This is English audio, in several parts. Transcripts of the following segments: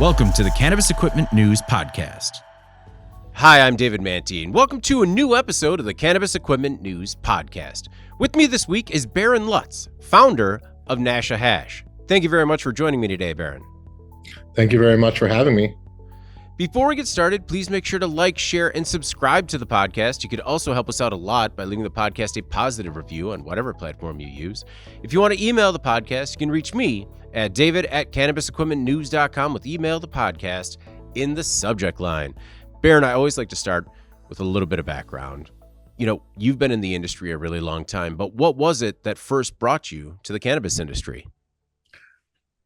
Welcome to the Cannabis Equipment News Podcast. Hi, I'm David Mantine. Welcome to a new episode of the Cannabis Equipment News Podcast. With me this week is Barron Lutz, founder of Nasha Hash. Thank you very much for joining me today, Barron. Thank you very much for having me. Before we get started, please make sure to like, share, and subscribe to the podcast. You could also help us out a lot by leaving the podcast a positive review on whatever platform you use. If you want to email the podcast, you can reach me at david@cannabisequipmentnews.com with email the podcast in the subject line. Barron, I always like to start with a little bit of background. You know, you've been in the industry a really long time, but what was it that first brought you to the cannabis industry?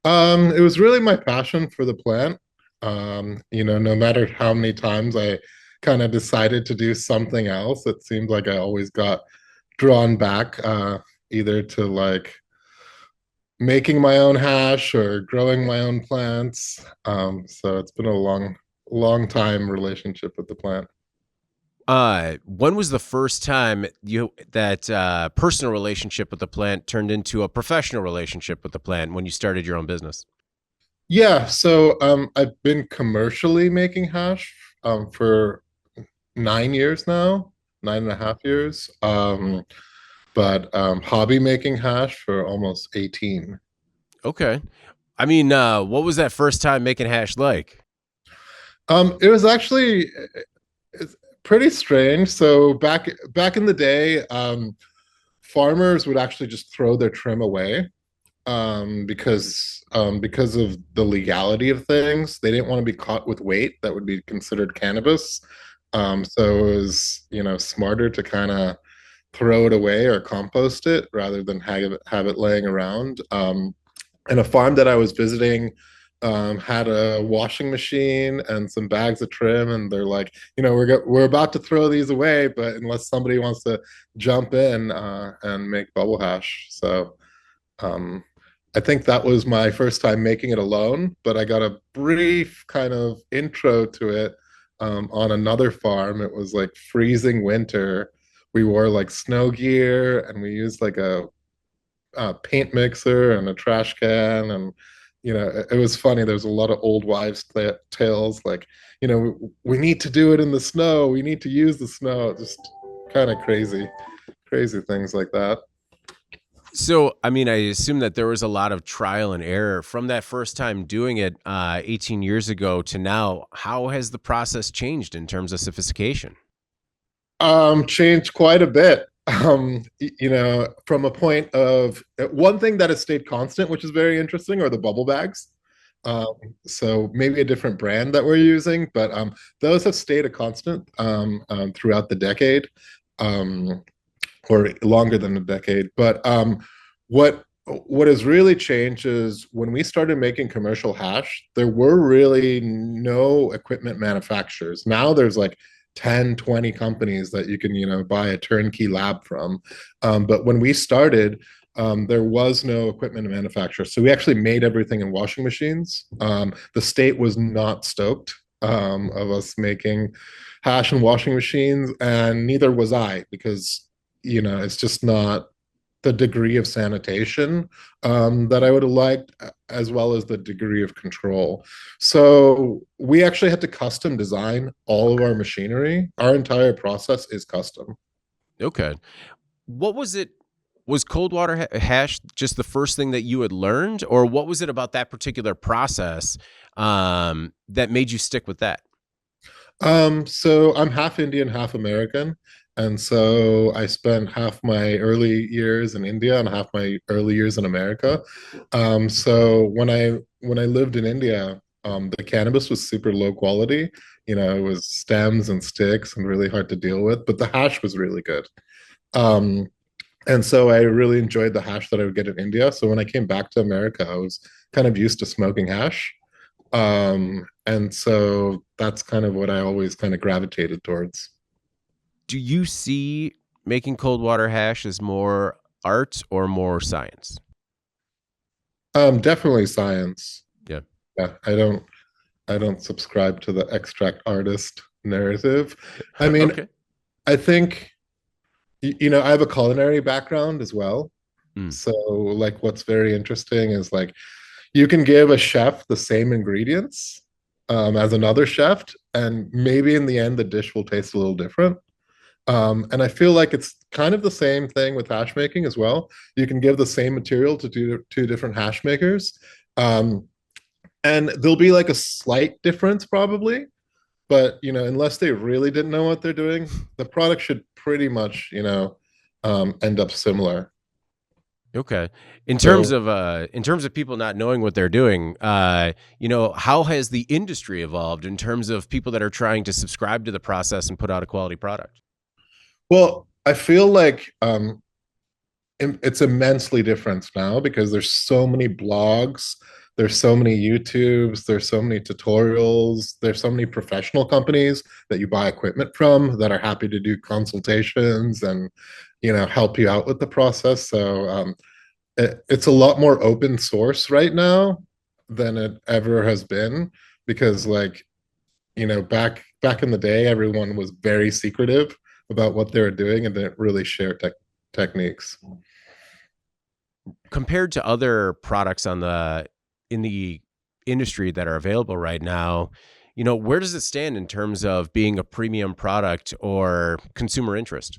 It was really my passion for the plant. No matter how many times I kind of decided to do something else, it seemed like I always got drawn back, either to like making my own hash or growing my own plants. So it's been a long time relationship with the plant. When was the first time that personal relationship with the plant turned into a professional relationship with the plant when you started your own business? Yeah, so I've been commercially making hash for 9 years now, 9.5 years. But hobby making hash for almost 18. Okay. I mean, what was that first time making hash like? It was actually pretty strange. So back in the day, farmers would actually just throw their trim away. Because of the legality of things. They didn't want to be caught with weight that would be considered cannabis. So it was, smarter to kind of throw it away or compost it rather than have it laying around. And a farm that I was visiting had a washing machine and some bags of trim, and they're like, we're about to throw these away, but unless somebody wants to jump in and make bubble hash. So I think that was my first time making it alone, but I got a brief kind of intro to it on another farm. It was like freezing winter. We wore like snow gear, and we used like a paint mixer and a trash can, and it was funny. There's a lot of old wives' tales, like, we need to do it in the snow. We need to use the snow. Just kind of crazy things like that. So, I mean, I assume that there was a lot of trial and error from that first time doing it 18 years ago to now. How has the process changed in terms of sophistication? Changed quite a bit. From a point of one thing that has stayed constant, which is very interesting, are the bubble bags. So maybe a different brand that we're using, but those have stayed a constant throughout the decade. Or longer than a decade. But what has really changed is when we started making commercial hash, there were really no equipment manufacturers. Now there's like 10, 20 companies that you can, buy a turnkey lab from. But when we started, there was no equipment manufacturer. So we actually made everything in washing machines. The state was not stoked of us making hash in washing machines, and neither was I, because it's just not the degree of sanitation that I would have liked, as well as the degree of control. So we actually had to custom design all of our machinery. Our entire process is custom. Okay. What was it? Was cold water hash just the first thing that you had learned, or what was it about that particular process that made you stick with that? So I'm half Indian, half American. And so I spent half my early years in India and half my early years in America. So when I lived in India, the cannabis was super low quality. It was stems and sticks and really hard to deal with, but the hash was really good. And so I really enjoyed the hash that I would get in India. So when I came back to America, I was kind of used to smoking hash. And so that's kind of what I always kind of gravitated towards. Do you see making cold water hash as more art or more science? Definitely science. Yeah. Yeah. I don't subscribe to the extract artist narrative. I mean, Okay. I think, I have a culinary background as well. Mm. So like what's very interesting is like you can give a chef the same ingredients as another chef, and maybe in the end the dish will taste a little different. And I feel like it's kind of the same thing with hash making as well. You can give the same material to two different hash makers, um, and there'll be like a slight difference probably, but unless they really didn't know what they're doing, the product should pretty much end up similar. Okay. So In terms of people not knowing what they're doing, how has the industry evolved in terms of people that are trying to subscribe to the process and put out a quality product? well, I feel like it's immensely different now because there's so many blogs, there's so many YouTubes, there's so many tutorials, there's so many professional companies that you buy equipment from that are happy to do consultations and help you out with the process. So it's a lot more open source right now than it ever has been, because like back in the day everyone was very secretive about what they were doing and didn't really share techniques. Compared to other products in the industry that are available right now, where does it stand in terms of being a premium product or consumer interest?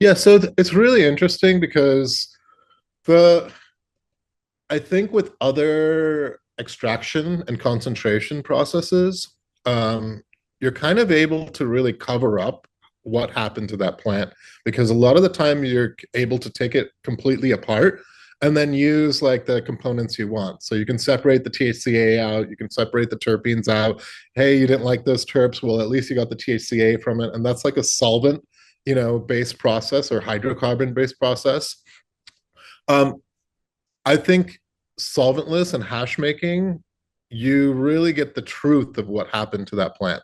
Yeah, so it's really interesting because the I think with other extraction and concentration processes, you're kind of able to really cover up what happened to that plant, because a lot of the time you're able to take it completely apart and then use like the components you want. So you can separate the THCA out, you can separate the terpenes out. Hey, you didn't like those terps, well, at least you got the THCA from it, and that's like a solvent based process or hydrocarbon based process. um, I think solventless and hash making, you really get the truth of what happened to that plant.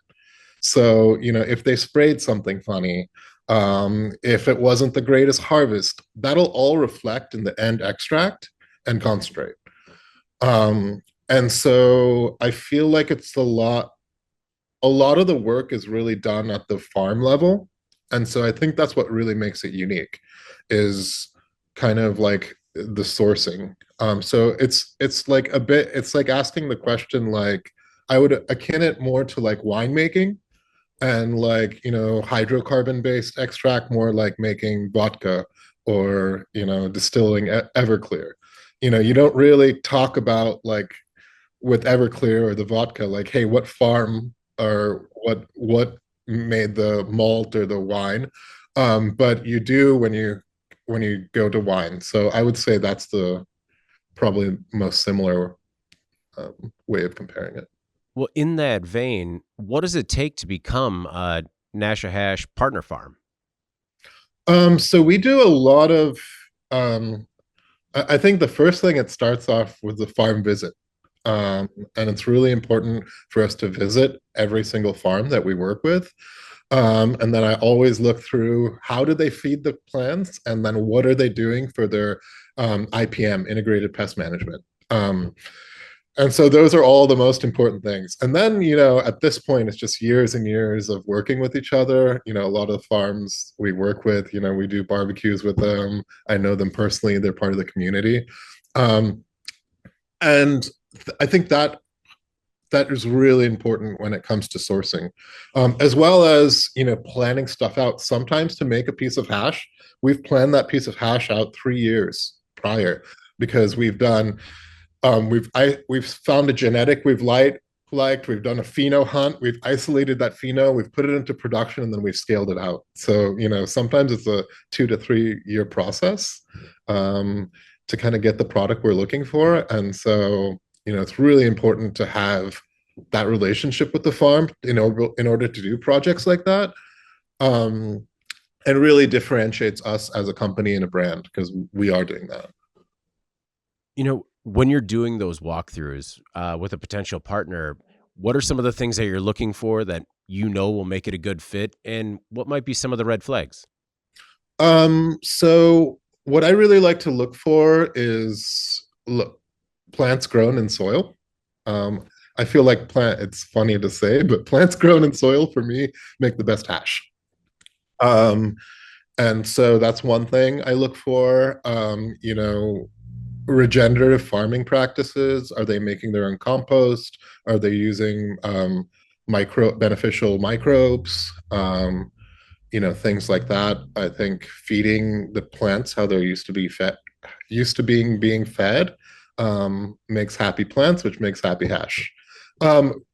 So, if they sprayed something funny, if it wasn't the greatest harvest, that'll all reflect in the end extract and concentrate. And so I feel like it's a lot of the work is really done at the farm level. And so I think that's what really makes it unique, is kind of like the sourcing. So it's like it's like asking the question, like I would akin it more to like winemaking, and like hydrocarbon based extract more like making vodka, or distilling Everclear. You don't really talk about like with Everclear or the vodka, like, hey, what farm or what made the malt or the wine. But you do when you go to wine. So I would say that's the probably most similar way of comparing it. Well, in that vein, what does it take to become a Nasha Hash partner farm? So we do a lot of um, I think the first thing, it starts off with the farm visit. And it's really important for us to visit every single farm that we work with. And then I always look through, how do they feed the plants? And then what are they doing for their IPM, integrated pest management? And so those are all the most important things. And then, at this point, it's just years and years of working with each other. A lot of farms we work with, we do barbecues with them. I know them personally. They're part of the community. And I think that is really important when it comes to sourcing, as well as planning stuff out. Sometimes to make a piece of hash, we've planned that piece of hash out 3 years prior, because we've found a genetic liked, we've done a pheno hunt, we've isolated that pheno, we've put it into production, and then we've scaled it out. So sometimes it's a 2 to 3 year process to kind of get the product we're looking for. And so it's really important to have that relationship with the farm in order to do projects like that. And really differentiates us as a company and a brand, because we are doing that. When you're doing those walkthroughs with a potential partner, what are some of the things that you're looking for that will make it a good fit, and what might be some of the red flags? So what I really like to look for is plants grown in soil. I feel like it's funny to say, but plants grown in soil for me make the best hash. And so that's one thing I look for. regenerative farming practices? Are they making their own compost? Are they using micro beneficial microbes? Things like that. I think feeding the plants how they're used to being fed, makes happy plants, which makes happy hash.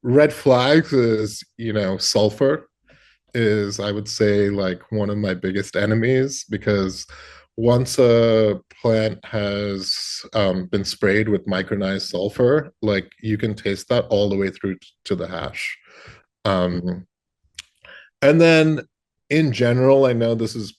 Red flags is, sulfur is, I would say, like one of my biggest enemies, because once a plant has been sprayed with micronized sulfur, like you can taste that all the way through to the hash. Um, and then in general, I know this is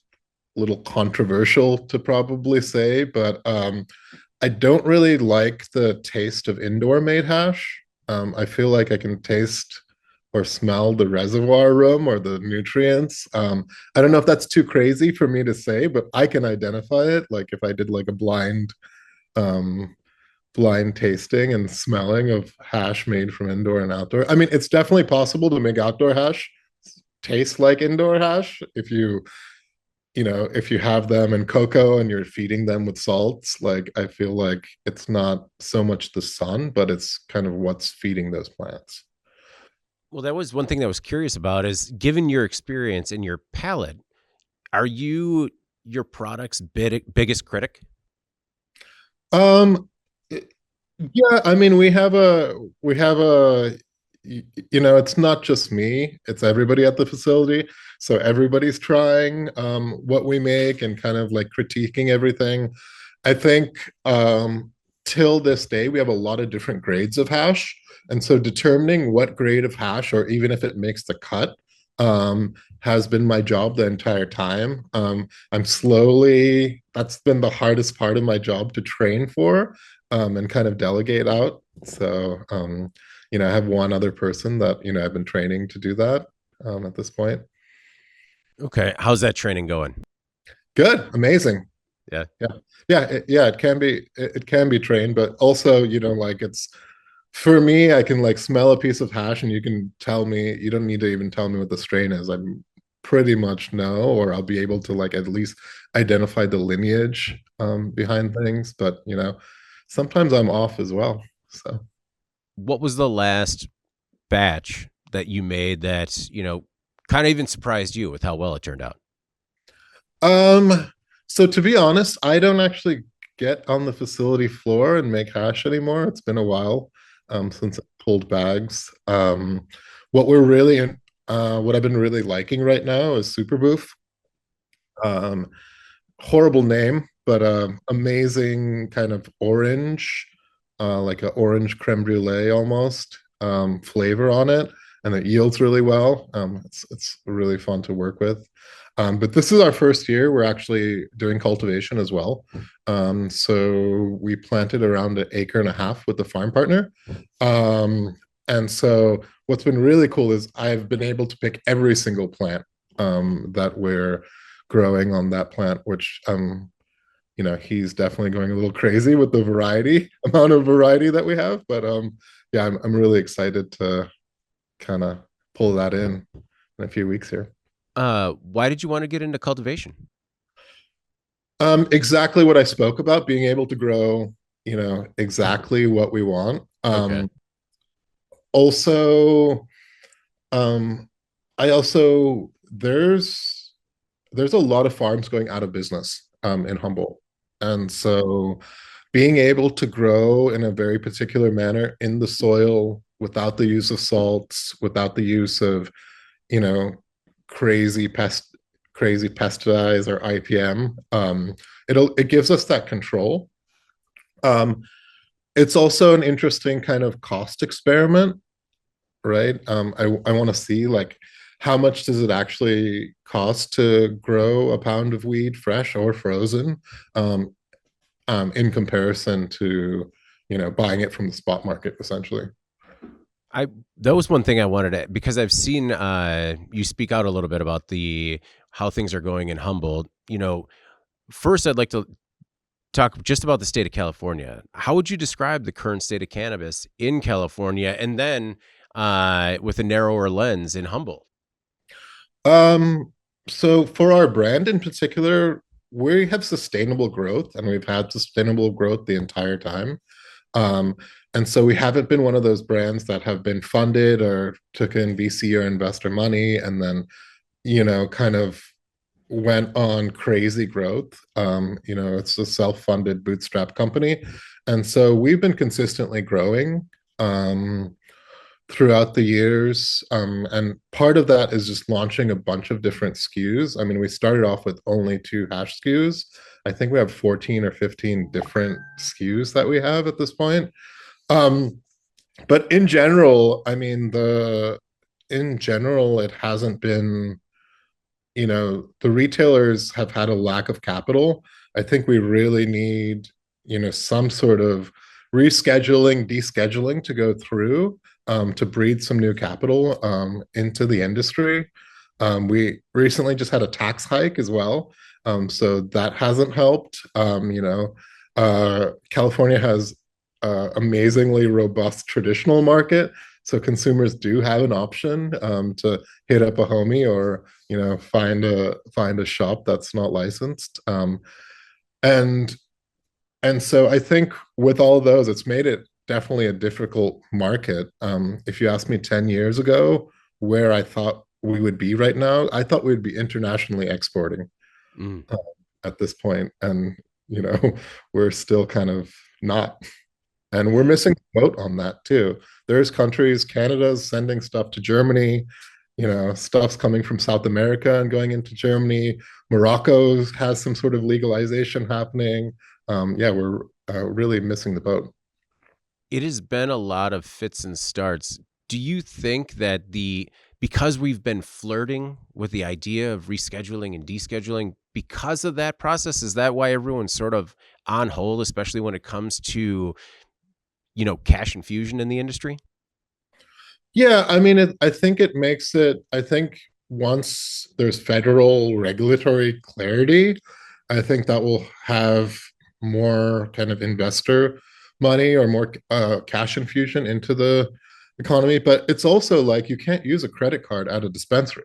a little controversial to probably say, but I don't really like the taste of indoor made hash. I feel like I can taste or smell the reservoir room or the nutrients. I don't know if that's too crazy for me to say, but I can identify it. Like if I did like a um, blind tasting and smelling of hash made from indoor and outdoor. I mean, it's definitely possible to make outdoor hash taste like indoor hash if you have them in cocoa and you're feeding them with salts. Like I feel like it's not so much the sun, but it's kind of what's feeding those plants. Well, that was one thing that I was curious about is given your experience and your palate, are you your product's biggest critic? um yeah, I mean, we have a it's not just me, it's everybody at the facility. So everybody's trying what we make and kind of like critiquing everything. I think till this day, we have a lot of different grades of hash. And so determining what grade of hash, or even if it makes the cut, has been my job the entire time. That's been the hardest part of my job to train for, and kind of delegate out. So, I have one other person that, I've been training to do that at this point. Okay. How's that training going? Good, amazing. Yeah. Yeah, yeah, it can be trained, but also, like it's for me, I can like smell a piece of hash and you can tell me, you don't need to even tell me what the strain is. I pretty much know, or I'll be able to like at least identify the lineage behind things. But sometimes I'm off as well. So What was the last batch that you made that, kind of even surprised you with how well it turned out? um so to be honest, I don't actually get on the facility floor and make hash anymore. It's been a while since I pulled bags. What I've been really liking right now is Super Booth. Um, Horrible name, but amazing kind of orange, like an orange creme brulee almost, flavor on it, and it yields really well. It's really fun to work with. But this is our first year. We're actually doing cultivation as well. So we planted around 1.5 acres with a farm partner. And so what's been really cool is I've been able to pick every single plant that we're growing on that plant, which he's definitely going a little crazy with the amount of variety that we have. But yeah, I'm really excited to kind of pull that in a few weeks here. Why did you want to get into cultivation? Exactly what I spoke about, being able to grow, exactly what we want. Okay. Also, um, I also there's a lot of farms going out of business in Humboldt. And so being able to grow in a very particular manner in the soil without the use of salts, without the use of, you know, crazy pesticides or IPM, it gives us that control. Um, it's also an interesting kind of cost experiment, right? I want to see like how much does it actually cost to grow a pound of weed, fresh or frozen, um, in comparison to buying it from the spot market, essentially. I That was one thing I wanted to, because I've seen you speak out a little bit about the how things are going in Humboldt. First I'd like to talk just about the state of California. How would you describe the current state of cannabis in California, and then with a narrower lens in Humboldt? Um, so for our brand in particular, we have sustainable growth, and we've had sustainable growth the entire time. Um, and so we haven't been one of those brands that have been funded or took in VC or investor money and then, kind of went on crazy growth. It's a self-funded bootstrap company. And so we've been consistently growing throughout the years. And part of that is just launching a bunch of different SKUs. I mean, we started off with only 2 hash SKUs. I think we have 14 or 15 different SKUs that we have at this point. But in general, I mean, it hasn't been, the retailers have had a lack of capital. I think we really need, some sort of rescheduling, descheduling to go through to breathe some new capital into the industry. We recently just had a tax hike as well. So that hasn't helped. California has amazingly robust traditional market. So consumers do have an option to hit up a homie or find a shop that's not licensed. And so I think with all of those, it's made it definitely a difficult market. If you asked me 10 years ago where I thought we would be right now, I thought we'd be internationally exporting at this point, and we're still kind of not. And we're missing the boat on that too. There's countries, Canada's sending stuff to Germany, stuff's coming from South America and going into Germany. Morocco has some sort of legalization happening. We're really missing the boat. It has been a lot of fits and starts. Do you think that because we've been flirting with the idea of rescheduling and descheduling, because of that process, is that why everyone's sort of on hold, especially when it comes to cash infusion in the industry? Yeah, I mean, I think it makes it, I think once there's federal regulatory clarity, I think that will have more kind of investor money or more cash infusion into the economy. But it's also like you can't use a credit card at a dispensary,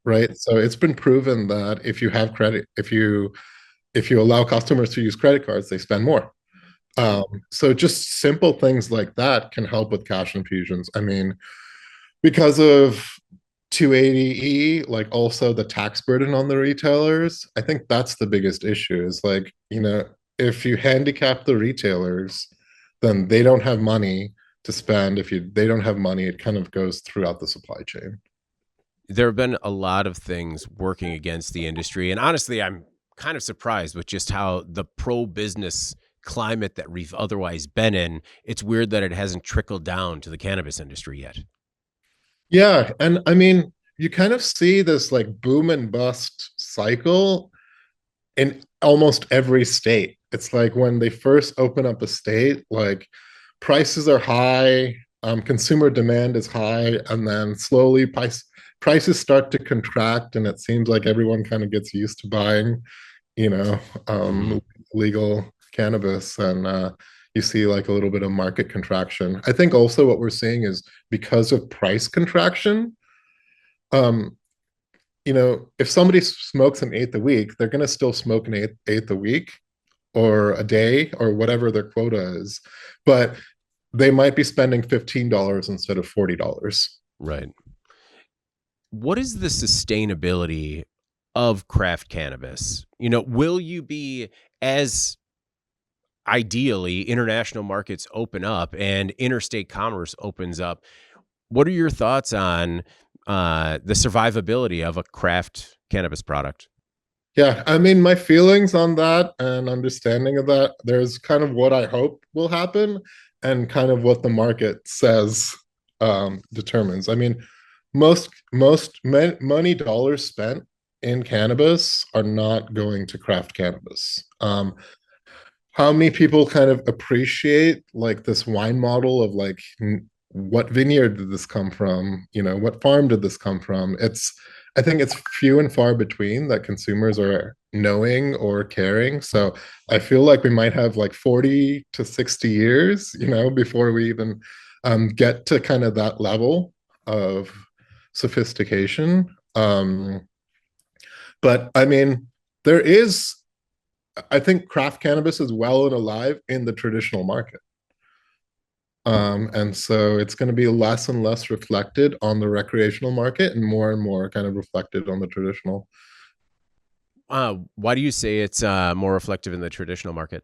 right? So it's been proven that if you have credit, if you allow customers to use credit cards, they spend more. So just simple things like that can help with cash infusions. I mean, because of 280E, like also the tax burden on the retailers, I think that's the biggest issue is like, if you handicap the retailers, then they don't have money to spend. If they don't have money, it kind of goes throughout the supply chain. There have been a lot of things working against the industry. And honestly, I'm kind of surprised with just how the pro-business climate that we've otherwise been in, it's weird that it hasn't trickled down to the cannabis industry yet. Yeah. And I mean, you kind of see this like boom and bust cycle in almost every state. It's like when they first open up a state, like prices are high, consumer demand is high, and then slowly prices start to contract, and it seems like everyone kind of gets used to buying, legal cannabis, and you see like a little bit of market contraction. I think also what we're seeing is because of price contraction, if somebody smokes an eighth a week, they're going to still smoke an eighth a week or a day or whatever their quota is, but they might be spending $15 instead of $40. Right. What is the sustainability of craft cannabis? Will you be, as ideally international markets open up and interstate commerce opens up, what are your thoughts on the survivability of a craft cannabis product? Yeah, I mean, my feelings on that and understanding of that, there's kind of what I hope will happen and kind of what the market says determines. I mean, most money dollars spent in cannabis are not going to craft cannabis. How many people kind of appreciate like this wine model of like what vineyard did this come from? What farm did this come from? I think it's few and far between that consumers are knowing or caring. So I feel like we might have like 40 to 60 years, before we even get to kind of that level of sophistication. But I mean, there is I think craft cannabis is well and alive in the traditional market. And so it's going to be less and less reflected on the recreational market and more kind of reflected on the traditional. Why do you say it's more reflective in the traditional market?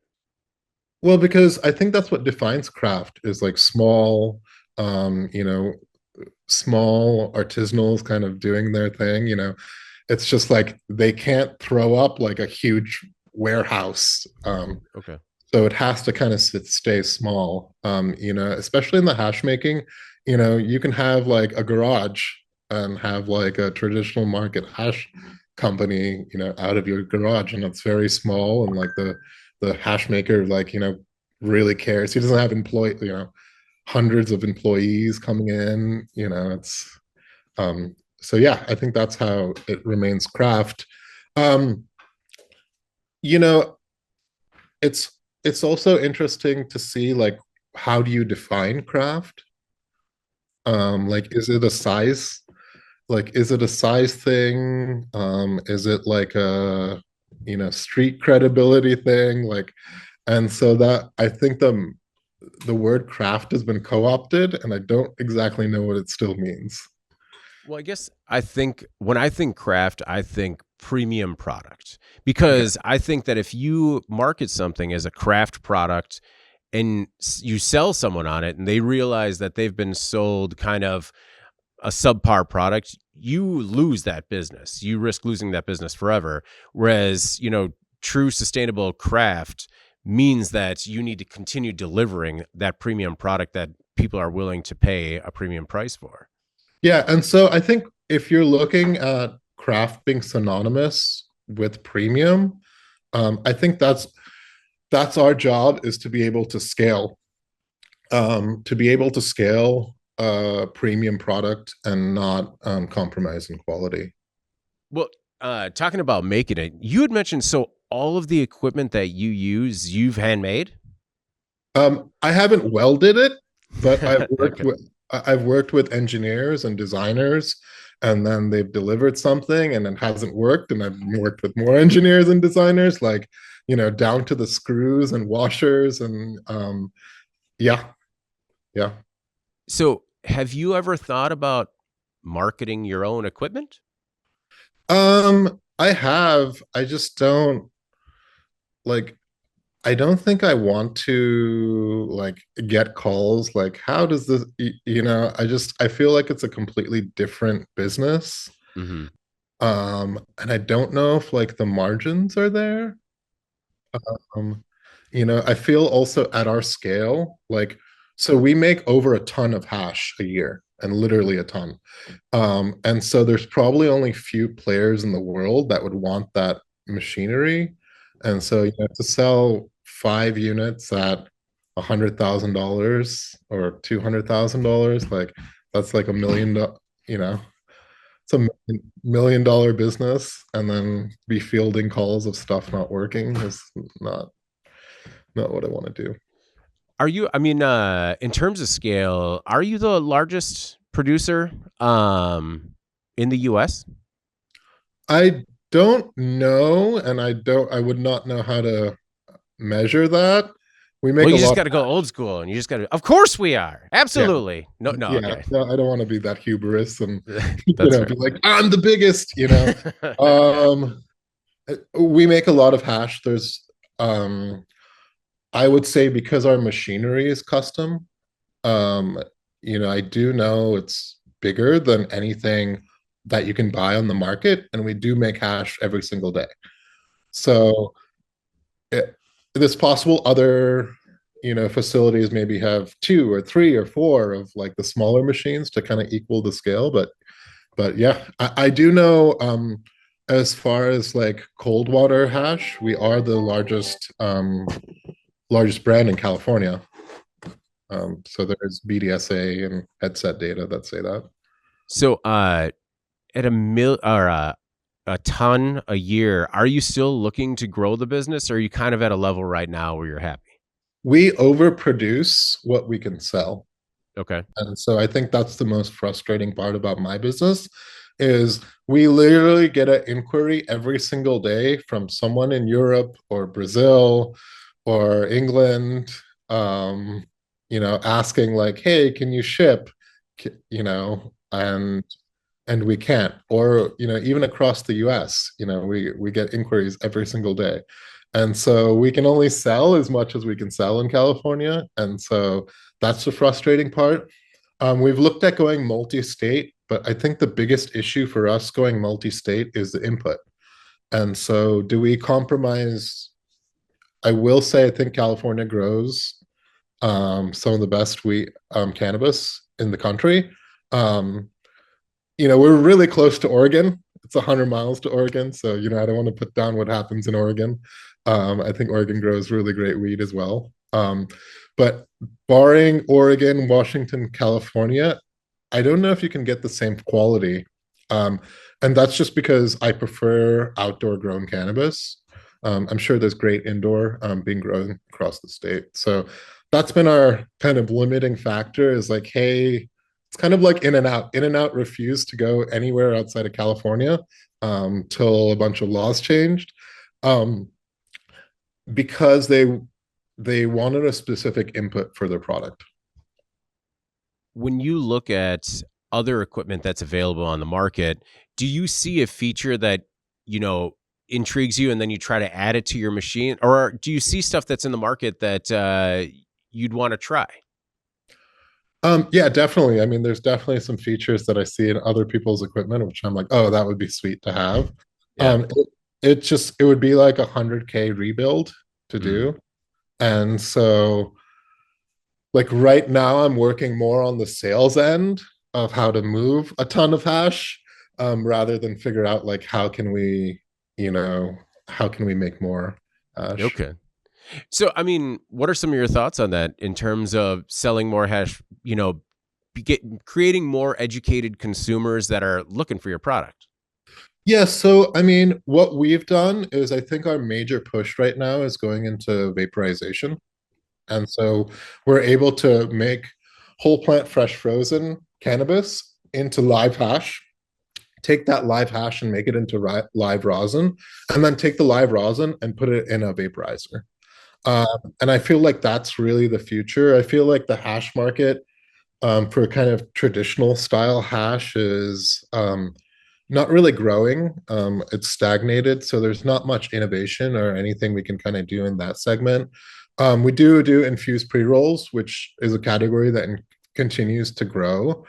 Well, because I think that's what defines craft is like small, you know, small artisanals kind of doing their thing. It's just like they can't throw up like a huge warehouse. Okay. So it has to kind of stay small. Especially in the hash making, you can have like a garage and have like a traditional market hash company, out of your garage, and it's very small, and like the hash maker, like, really cares. He doesn't have hundreds of employees coming in, it's so yeah, I think that's how it remains craft. Um, you know, it's it's also interesting to see like how do you define craft? Like is it a size thing? Is it like a street credibility thing? Like, and so that I think the word craft has been co-opted, and I don't exactly know what it still means. Well, I guess I think when I think craft, I think premium product, Okay. because I think that if you market something as a craft product and you sell someone on it and they realize that they've been sold kind of a subpar product, you lose that business. You risk losing that business forever. Whereas, true sustainable craft means that you need to continue delivering that premium product that people are willing to pay a premium price for. Yeah, and so I think if you're looking at craft being synonymous with premium, I think that's our job, is to be able to scale, a premium product and not compromise in quality. Well, talking about making it, you had mentioned, so all of the equipment that you use, you've handmade? I haven't welded it, but Okay. I've worked with engineers and designers, and then they've delivered something and it hasn't worked, and I've worked with more engineers and designers, like, down to the screws and washers, and yeah, yeah. So have you ever thought about marketing your own equipment? I have. I just don't like. I don't think I want to like get calls like, how does this, I feel like it's a completely different business. Hmm. And I don't know if like the margins are there. Um, I feel also at our scale, like, so we make over a ton of hash a year, and literally a ton. And so there's probably only few players in the world that would want that machinery. And so you have to sell 5 units at $100,000 or $200,000. Like, that's like you know, it's a $1 million business, and then be fielding calls of stuff not working is not not what I want to do. Are you, in terms of scale, are you the largest producer in the US? I don't know, and I would not know how to measure that. We Well, make a you just lot got to go old school, and you just got to, of course we are. Yeah, Absolutely. No, no, yeah. okay. No, I don't want to be that hubris and That's be fair. like, I'm the biggest. Um, we make a lot of hash. Um, I would say, because our machinery is custom, um, I do know it's bigger than anything that you can buy on the market, and we do make hash every single day. So it's possible other facilities maybe have two or three or four of like the smaller machines to kind of equal the scale, but yeah, I do know, as far as like cold water hash, we are the largest brand in California. So there's BDSA and headset data that say that. So, at a ton a year, are you still looking to grow the business, or are you kind of at a level right now where you're happy? We overproduce what we can sell. Okay. And so I think that's the most frustrating part about my business, is we literally get an inquiry every single day from someone in Europe or Brazil or England, um, asking like, "Hey, can you ship?" And we can't. Or even across the US, we get inquiries every single day. And so we can only sell as much as we can sell in California. And so that's the frustrating part. We've looked at going multi-state, but I think the biggest issue for us going multi-state is the input. And so do we compromise? I will say I think California grows some of the best wheat cannabis in the country. Um, we're really close to Oregon. It's 100 miles to Oregon. So, I don't want to put down what happens in Oregon. I think Oregon grows really great weed as well. But barring Oregon, Washington, California, I don't know if you can get the same quality. And that's just because I prefer outdoor grown cannabis. I'm sure there's great indoor being grown across the state. So that's been our kind of limiting factor is like, hey, it's kind of like In and Out. In and Out refused to go anywhere outside of California till a bunch of laws changed because they wanted a specific input for their product. When you look at other equipment that's available on the market, do you see a feature that, intrigues you and then you try to add it to your machine? Or do you see stuff that's in the market that you'd want to try? Yeah, definitely. I mean, there's definitely some features that I see in other people's equipment, which I'm like, oh, that would be sweet to have. Yeah. It would be like 100K rebuild to do. And so like right now I'm working more on the sales end of how to move a ton of hash, rather than figure out like how can we make more hash. Okay. So, I mean, what are some of your thoughts on that in terms of selling more hash, creating more educated consumers that are looking for your product? Yeah, so I mean, what we've done is I think our major push right now is going into vaporization. And so we're able to make whole plant fresh frozen cannabis into live hash, take that live hash and make it into live rosin, and then take the live rosin and put it in a vaporizer. And I feel like that's really the future. I feel like the hash market for kind of traditional style hash is not really growing. It's stagnated, so there's not much innovation or anything we can kind of do in that segment. We do infused pre-rolls, which is a category that continues to grow.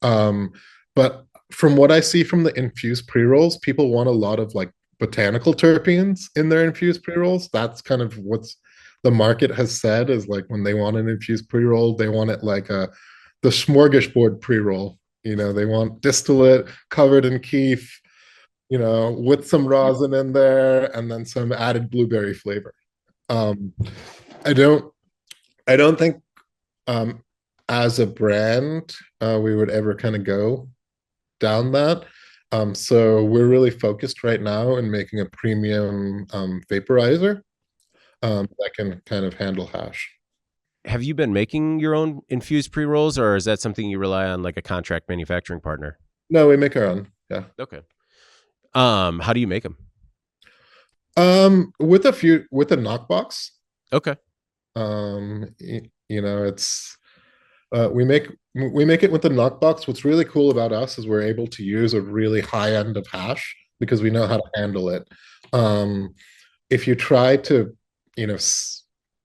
But from what I see from the infused pre-rolls, people want a lot of like botanical terpenes in their infused pre-rolls. That's kind of what's the market has said is like when they want an infused pre-roll, they want it like the smorgasbord pre-roll. They want distillate covered in keef, with some rosin in there and then some added blueberry flavor. Um, I don't I don't think as a brand we would ever kind of go down that. So we're really focused right now in making a premium vaporizer that can kind of handle hash. Have you been making your own infused pre-rolls, or is that something you rely on like a contract manufacturing partner? No, we make our own. Yeah. Okay. How do you make them? With a knockbox. Okay. It's we make it with the knockbox. What's really cool about us is we're able to use a really high end of hash because we know how to handle it. If you try to,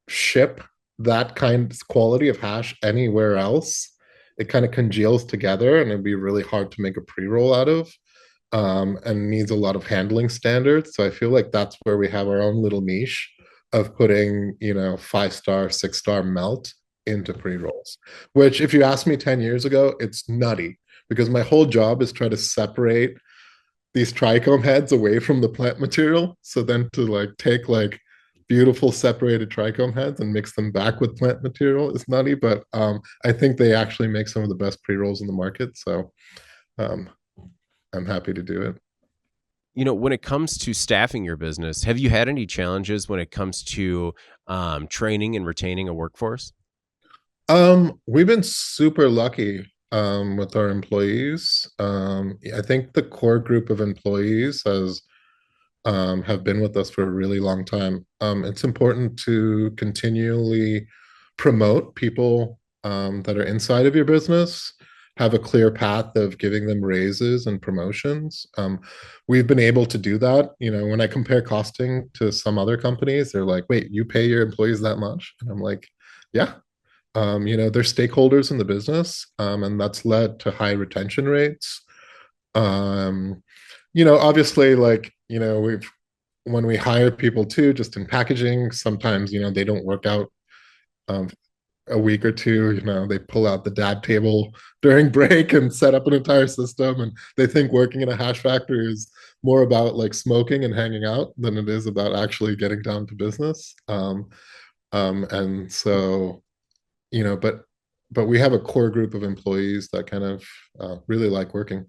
ship that kind of quality of hash anywhere else, it kind of congeals together and it'd be really hard to make a pre-roll out of, and needs a lot of handling standards. So I feel like that's where we have our own little niche of putting, 5-star, 6-star melt into pre-rolls, which if you asked me 10 years ago, it's nutty because my whole job is try to separate these trichome heads away from the plant material. So then to like take like beautiful separated trichome heads and mix them back with plant material is nutty, but I think they actually make some of the best pre-rolls in the market. So um, I'm happy to do it. When it comes to staffing your business, have you had any challenges when it comes to training and retaining a workforce? We've been super lucky with our employees. I think the core group of employees has have been with us for a really long time. It's important to continually promote people that are inside of your business, have a clear path of giving them raises and promotions. We've been able to do that. You know, when I compare costing to some other companies, they're like, wait, you pay your employees that much? And I'm like, yeah. You know, they're stakeholders in the business, and that's led to high retention rates. Um, you know, obviously, like, you know, when we hire people too, just in packaging, sometimes, you know, they don't work out um, a week or two. You know, they pull out the dad table during break and set up an entire system, and they think working in a hash factory is more about like smoking and hanging out than it is about actually getting down to business. And so, you know, but we have a core group of employees that kind of really like working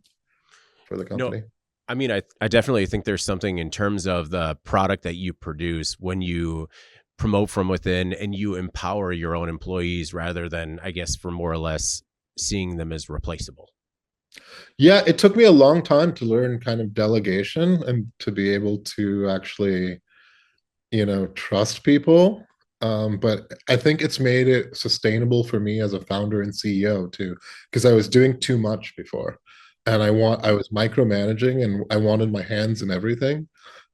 for the No, company. I mean, I definitely think there's something in terms of the product that you produce when you promote from within and you empower your own employees rather than, I guess, for more or less seeing them as replaceable. Yeah, it took me a long time to learn kind of delegation and to be able to actually, you know, trust people. But I think it's made it sustainable for me as a founder and CEO too, because I was doing too much before, and I was micromanaging, and I wanted my hands in everything.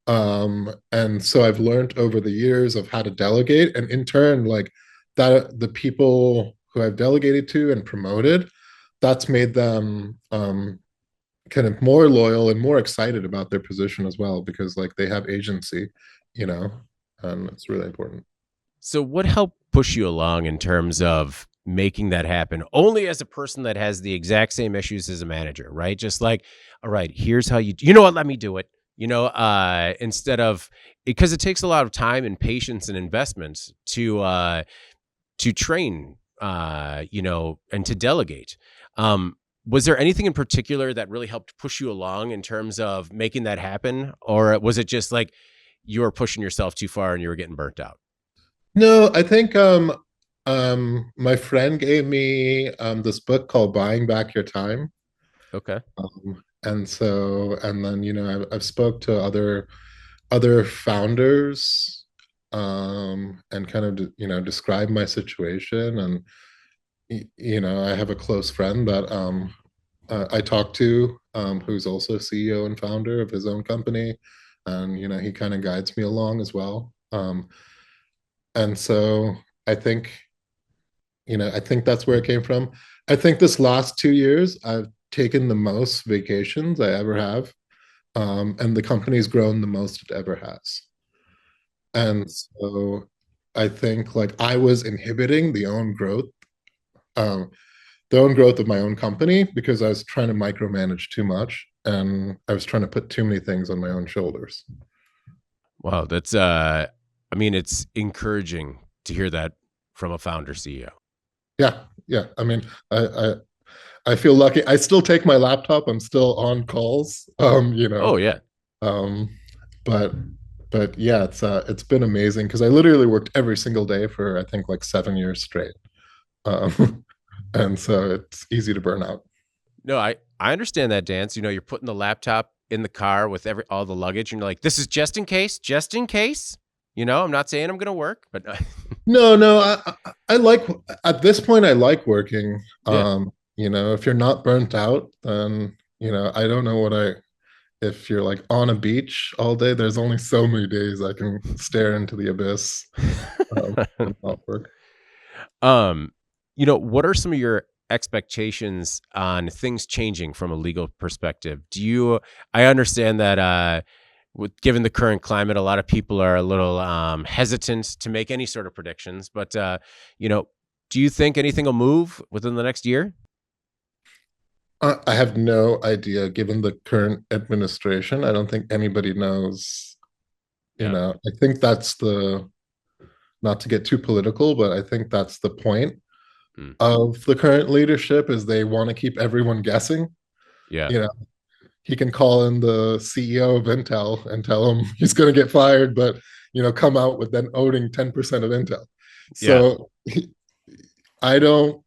And so I've learned over the years of how to delegate, and in turn, like that, the people who I've delegated to and promoted, that's made them kind of more loyal and more excited about their position as well, because like they have agency, you know, and it's really important. So, what helped push you along in terms of making that happen? Only as a person that has the exact same issues as a manager, right? Just like, all right, here's how you know what, let me do it. Instead of because it takes a lot of time and patience and investments to train, and to delegate. Was there anything in particular that really helped push you along in terms of making that happen, or was it just like you were pushing yourself too far and you were getting burnt out? No, I think my friend gave me this book called Buying Back Your Time. Okay. And so, and then, you know, I've spoke to other founders and kind of, you know, describe my situation. And you know, I have a close friend that I talk to, who's also CEO and founder of his own company, and you know, he kind of guides me along as well. And so I think, you know, I think that's where it came from. I think this last 2 years, I've taken the most vacations I ever have, and the company's grown the most it ever has. And so I think like I was inhibiting um, the own growth of my own company because I was trying to micromanage too much, and I was trying to put too many things on my own shoulders. Wow, that's I mean, it's encouraging to hear that from a founder CEO. Yeah, yeah. I mean, I feel lucky. I still take my laptop. I'm still on calls. You know, Oh yeah. um, but yeah, it's been amazing because I literally worked every single day for I think like 7 years straight. And so it's easy to burn out. No, I understand that dance. You're putting the laptop in the car with all the luggage and you're like, this is just in case, just in case. I'm not saying I'm going to work, but No, no, I like at this point I like working. yeah. You know, if you're not burnt out, then you know, I don't know what I if you're like on a beach all day, there's only so many days I can stare into the abyss and not work. um, what are some of your expectations on things changing from a legal perspective? I understand that given the current climate, a lot of people are a little hesitant to make any sort of predictions. But do you think anything will move within the next year? I have no idea given the current administration. I don't think anybody knows, you Yeah. know. I think that's the not to get too political, but I think that's the point Mm. of the current leadership is they want to keep everyone guessing. Yeah. You know, he can call in the CEO of Intel and tell him he's going to get fired, but you know, come out with then owning 10% of Intel. Yeah. So I don't,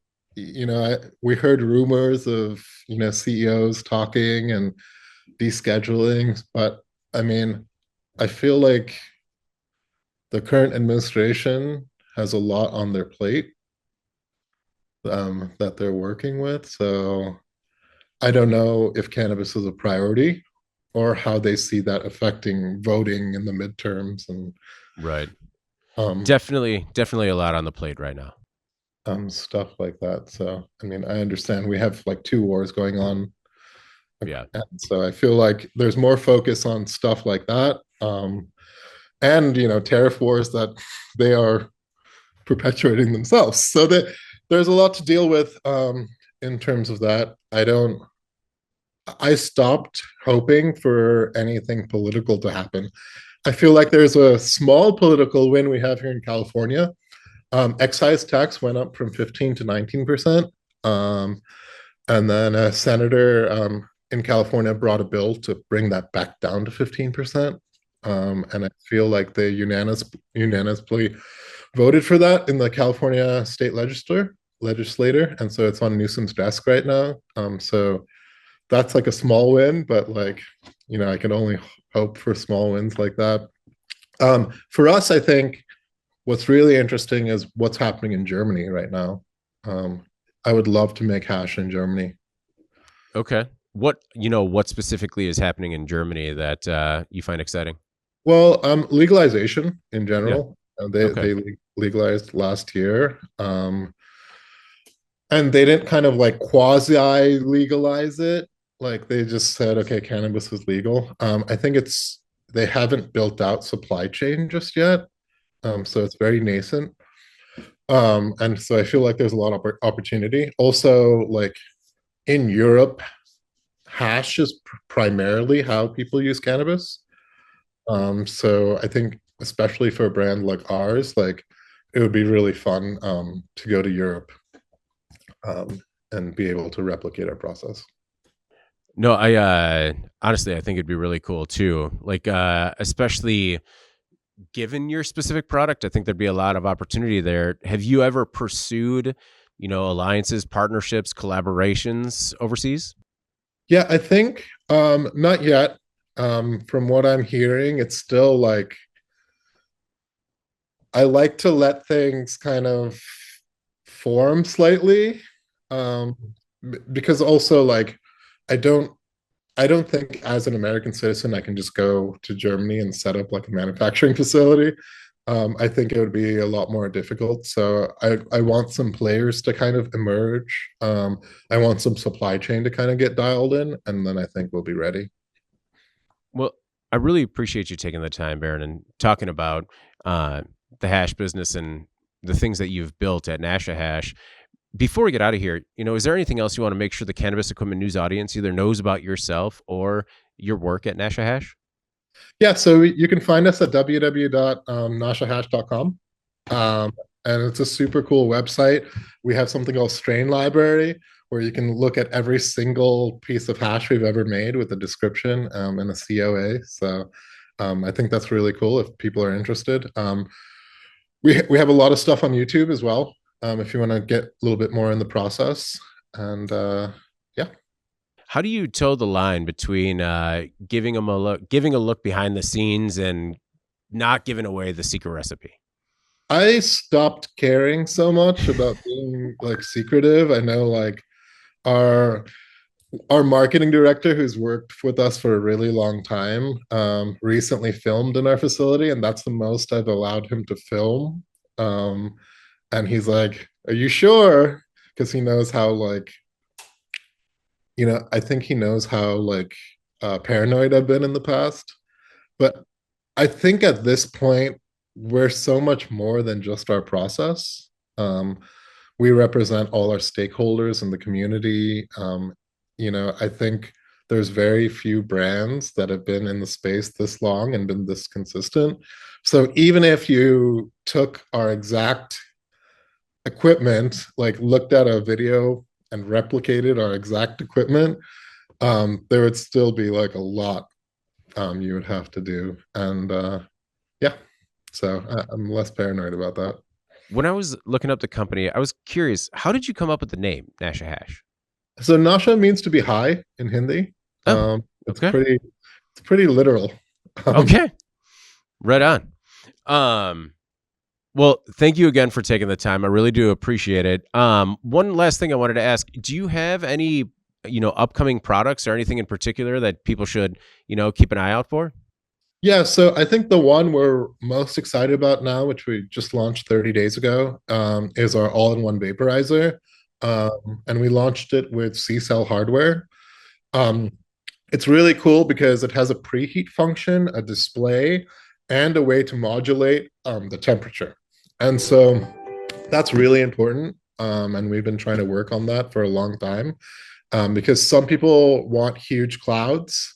we heard rumors of CEOs talking and descheduling, but I mean, I feel like the current administration has a lot on their plate that they're working with. So I don't know if cannabis is a priority or how they see that affecting voting in the midterms and Right. um, Definitely a lot on the plate right now. stuff like that. So, I mean, I understand we have like two wars going on. Yeah. And so I feel like there's more focus on stuff like that. And, tariff wars that they are perpetuating themselves. So that there's a lot to deal with in terms of that. I stopped hoping for anything political to happen. I feel like there's a small political win we have here in California. Excise tax went up from 15 to 19%. And then a senator in California brought a bill to bring that back down to 15%. And I feel like they unanimously voted for that in the California state legislator. And so it's on Newsom's desk right now. So that's like a small win, but like, I can only hope for small wins like that. For us, I think what's really interesting is what's happening in Germany right now. I would love to make hash in Germany. Okay. What specifically is happening in Germany that you find exciting? Well, legalization in Yeah. general. Okay. They legalized last year. And they didn't kind of like quasi legalize it. Like they just said, okay, cannabis is legal. I think they haven't built out supply chain just yet. So it's very nascent. And so I feel like there's a lot of opportunity. Also, like in Europe, hash is primarily how people use cannabis. So I think especially for a brand like ours, like it would be really fun to go to Europe and be able to replicate our process. No, I honestly I think it'd be really cool too. Like especially given your specific product, I think there'd be a lot of opportunity there. Have you ever pursued, alliances, partnerships, collaborations overseas? Yeah, I think not yet. From what I'm hearing, it's still like I like to let things kind of form slightly. Um, because also like I don't I don't think as an American citizen I can just go to Germany and set up like a manufacturing facility. I think it would be a lot more difficult. So I want some players to kind of emerge. I want some supply chain to kind of get dialed in, and then I think we'll be ready. Well, I really appreciate you taking the time, Barron, and talking about uh, the hash business and the things that you've built at Nasha Hash. Before we get out of here, is there anything else you want to make sure the Cannabis Equipment News audience either knows about yourself or your work at Nasha Hash? Yeah, so you can find us at www.nashahash.com. And it's a super cool website. We have something called Strain Library where you can look at every single piece of hash we've ever made with a description and a COA. So I think that's really cool if people are interested. We have a lot of stuff on YouTube as well if you want to get a little bit more in the process. And yeah. How do you toe the line between giving a look behind the scenes and not giving away the secret recipe? I stopped caring so much about being like secretive. I know like our our marketing director who's worked with us for a really long time recently filmed in our facility, and that's the most I've allowed him to film. And he's like, are you sure? Because he knows how like I think he knows how like paranoid I've been in the past. But I think at this point we're so much more than just our process. We represent all our stakeholders in the community. I think there's very few brands that have been in the space this long and been this consistent. So even if you took our exact equipment, like looked at a video and replicated our exact equipment, there would still be like a lot you would have to do. And yeah, so I'm less paranoid about that. when I was looking up the company, I was curious, how did you come up with the name Nasha Hash? So Nasha means to be high in Hindi. Oh, It's okay. pretty literal. Okay. Right on. Well, thank you again for taking the time. I really do appreciate it. One last thing I wanted to ask, do you have any, upcoming products or anything in particular that people should, keep an eye out for? Yeah, so I think the one we're most excited about now, which we just launched 30 days ago, is our all-in-one vaporizer. And we launched it with C-Cell hardware. Um, it's really cool because it has a preheat function, a display, and a way to modulate the temperature. And so that's really important. And we've been trying to work on that for a long time because some people want huge clouds.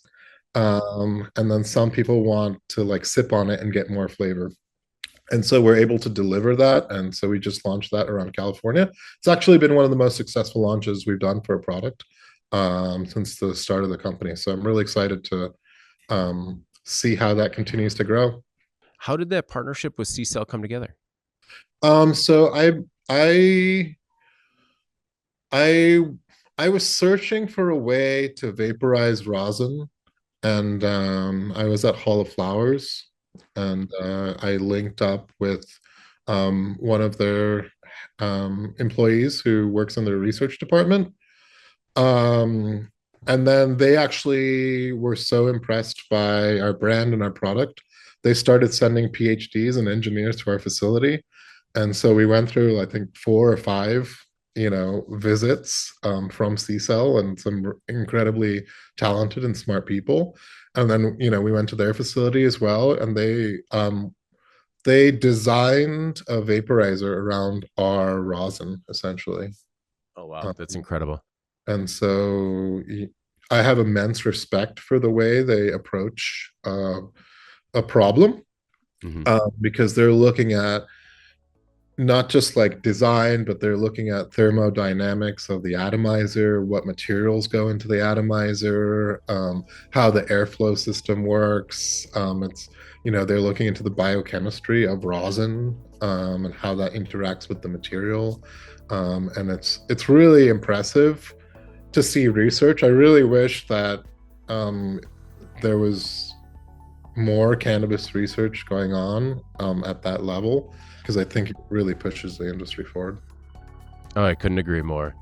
And then some people want to like sip on it and get more flavor. And so we're able to deliver that. And so we just launched that around California. It's actually been one of the most successful launches we've done for a product since the start of the company. So I'm really excited to see how that continues to grow. How did that partnership with C-Cell come together? So I was searching for a way to vaporize rosin, and I was at Hall of Flowers, and I linked up with one of their employees who works in their research department. And then they actually were so impressed by our brand and our product, they started sending PhDs and engineers to our facility. And so we went through, I think, 4 or 5, visits from C-Cell and some incredibly talented and smart people. And then, we went to their facility as well, and they designed a vaporizer around our rosin, essentially. Oh, wow. That's incredible. And so I have immense respect for the way they approach a problem because they're looking at not just like design, but they're looking at thermodynamics of the atomizer, what materials go into the atomizer, how the airflow system works. They're looking into the biochemistry of rosin and how that interacts with the material. And it's really impressive to see research. I really wish that there was more cannabis research going on at that level, because I think it really pushes the industry forward. Oh, I couldn't agree more.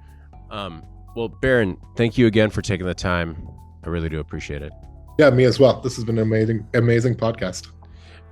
Well, Barron, thank you again for taking the time. I really do appreciate it. Yeah, me as well. This has been an amazing podcast.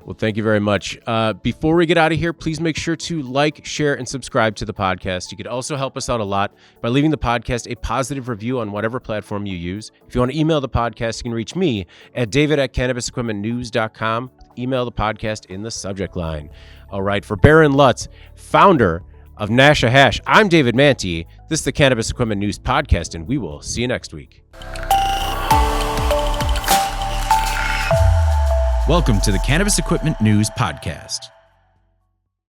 Well, thank you very much. Before we get out of here, please make sure to like, share, and subscribe to the podcast. You could also help us out a lot by leaving the podcast a positive review on whatever platform you use. If you want to email the podcast, you can reach me at david@cannabisequipmentnews.com. Email the podcast in the subject line. All right, for Barron Lutz, founder of Nasha Hash, I'm David Manti. This is the Cannabis Equipment News Podcast, and we will see you next week. Welcome to the Cannabis Equipment News Podcast.